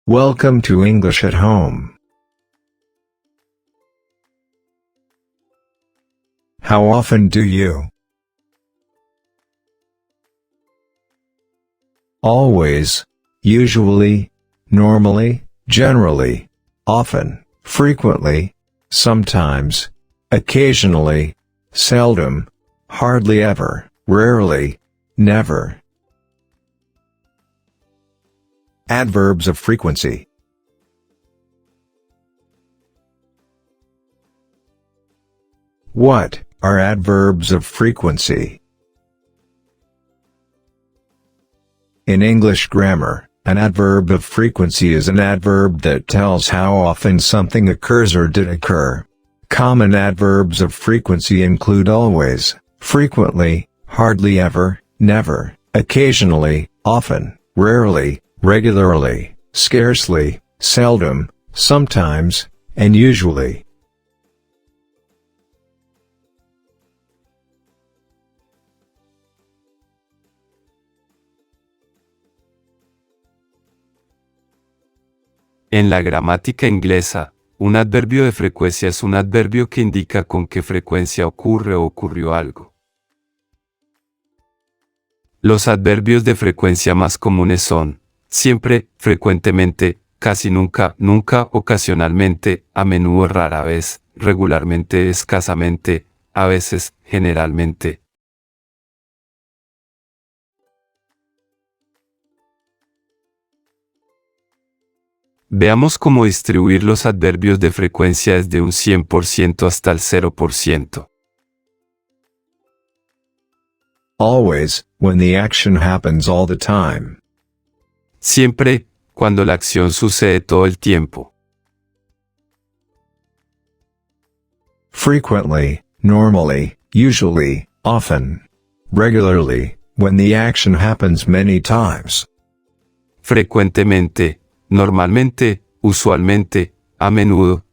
Welcome to English at Home. How often do you? Always, usually, normally, generally, often, frequently, sometimes, occasionally, seldom, hardly ever, rarely, never. Adverbs of frequency. What are adverbs of frequency? In English grammar, an adverb of frequency is an adverb that tells how often something occurs or did occur. Common adverbs of frequency include always, frequently, hardly ever, never, occasionally, often, rarely, regularly, scarcely, seldom, sometimes, and usually. En la gramática inglesa, un adverbio de frecuencia es un adverbio que indica con qué frecuencia ocurre o ocurrió algo. Los adverbios de frecuencia más comunes son siempre, frecuentemente, casi nunca, nunca, ocasionalmente, a menudo, rara vez, regularmente, escasamente, a veces, generalmente. Veamos cómo distribuir los adverbios de frecuencia desde un 100% hasta el 0%. Always, when the action happens all the time. Siempre, cuando la acción sucede todo el tiempo. Frequently, normally, usually, often. Regularly, when the action happens many times. Frecuentemente, normalmente, usualmente, a menudo.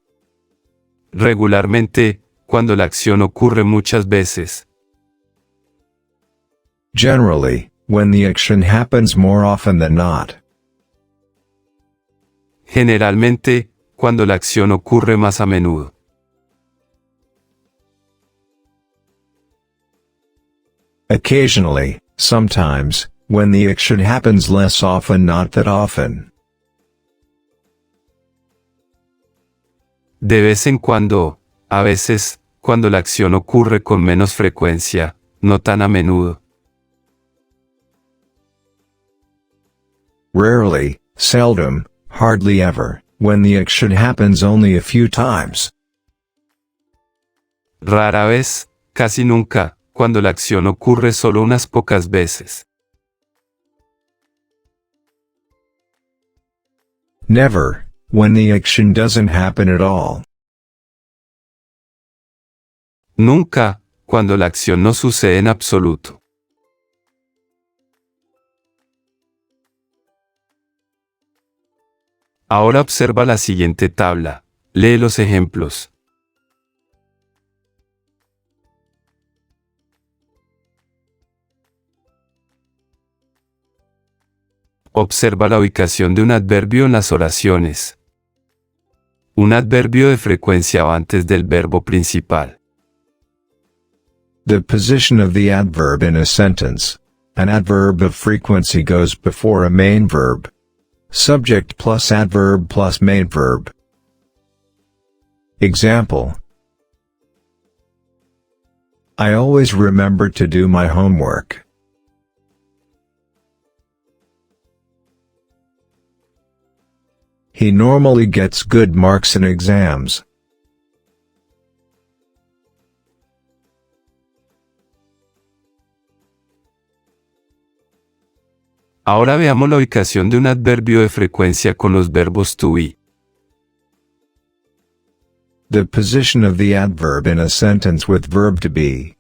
Regularmente, cuando la acción ocurre muchas veces. Generally, when the action happens more often than not. Generalmente, cuando la acción ocurre más a menudo. Occasionally, sometimes, when the action happens less often, not that often. De vez en cuando, a veces, cuando la acción ocurre con menos frecuencia, no tan a menudo. Rarely, seldom, hardly ever, when the action happens only a few times. Rara vez, casi nunca, cuando la acción ocurre solo unas pocas veces. Never, when the action doesn't happen at all. Nunca, cuando la acción no sucede en absoluto. Ahora observa la siguiente tabla. Lee los ejemplos. Observa la ubicación de un adverbio en las oraciones. Un adverbio de frecuencia va antes del verbo principal. The position of the adverb in a sentence. An adverb of frequency goes before a main verb. Subject plus adverb plus main verb. Example. I always remember to do my homework. He normally gets good marks in exams. Ahora veamos la ubicación de un adverbio de frecuencia con los verbos to be. The position of the adverb in a sentence with verb to be.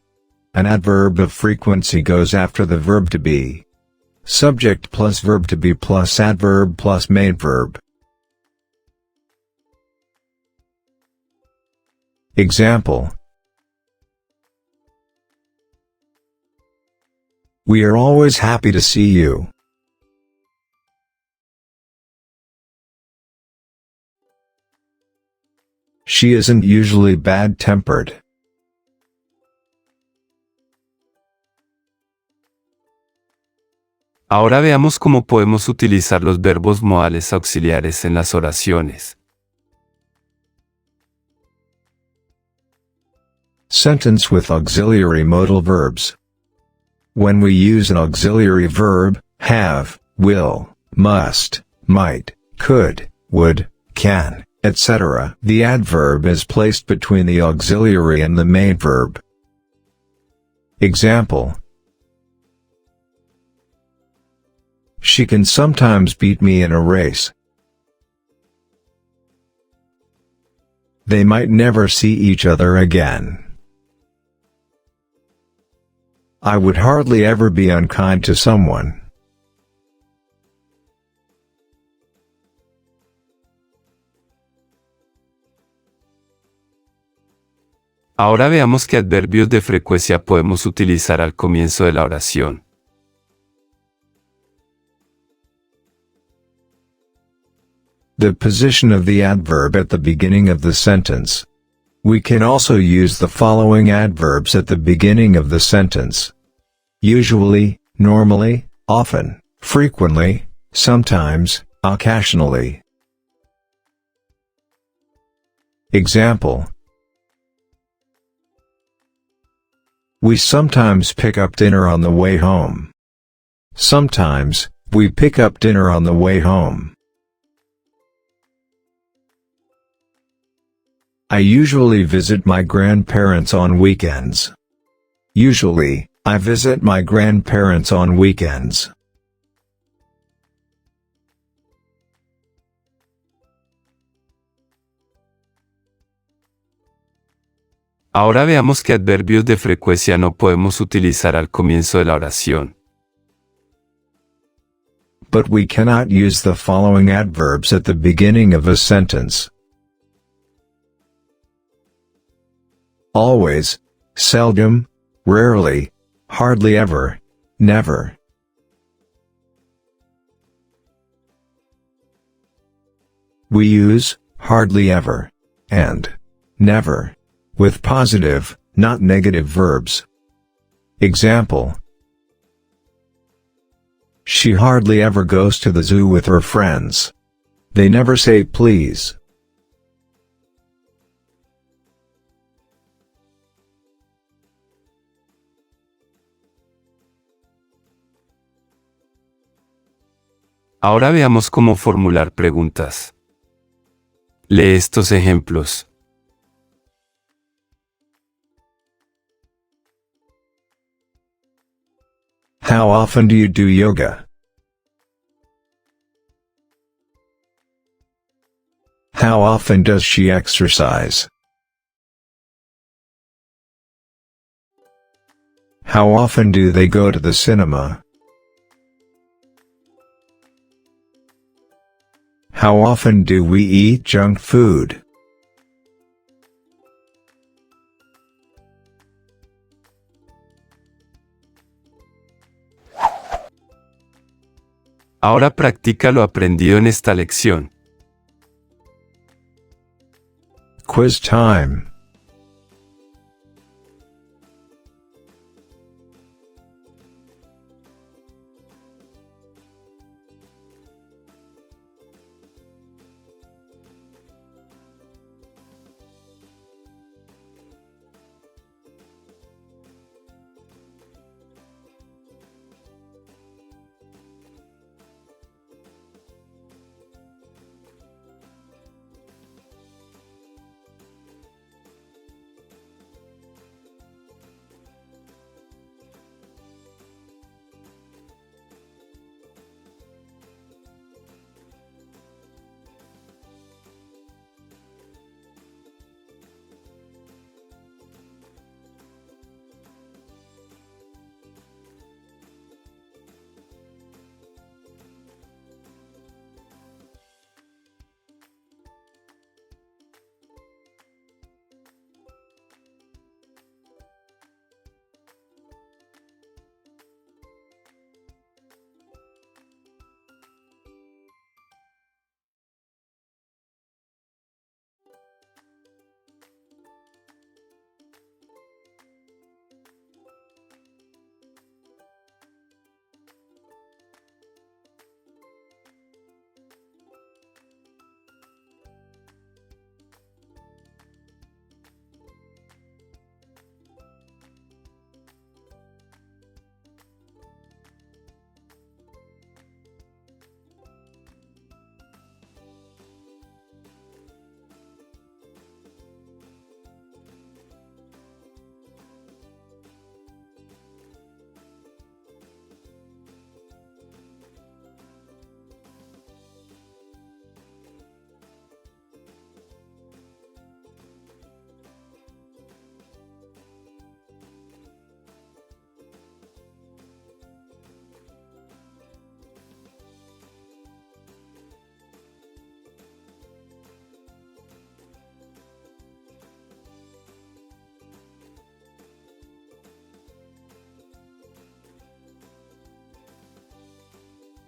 An adverb of frequency goes after the verb to be. Subject plus verb to be plus adverb plus main verb. Example. We are always happy to see you. She isn't usually bad-tempered. Ahora veamos cómo podemos utilizar los verbos modales auxiliares en las oraciones. Sentence with auxiliary modal verbs. When we use an auxiliary verb, have, will, must, might, could, would, can, etc., the adverb is placed between the auxiliary and the main verb. Example: She can sometimes beat me in a race. They might never see each other again. I would hardly ever be unkind to someone. Ahora veamos qué adverbios de frecuencia podemos utilizar al comienzo de la oración. The position of the adverb at the beginning of the sentence. We can also use the following adverbs at the beginning of the sentence: usually, normally, often, frequently, sometimes, occasionally. Example: We sometimes pick up dinner on the way home. Sometimes, we pick up dinner on the way home. I usually visit my grandparents on weekends. Usually, I visit my grandparents on weekends. Ahora veamos qué adverbios de frecuencia no podemos utilizar al comienzo de la oración. But we cannot use the following adverbs at the beginning of a sentence: always, seldom, rarely, hardly ever, never. We use hardly ever and never with positive, not negative verbs. Example: She hardly ever goes to the zoo with her friends. They never say please. Ahora veamos cómo formular preguntas. Lee estos ejemplos. How often do you do yoga? How often does she exercise? How often do they go to the cinema? How often do we eat junk food? Ahora practica lo aprendido en esta lección. Quiz time.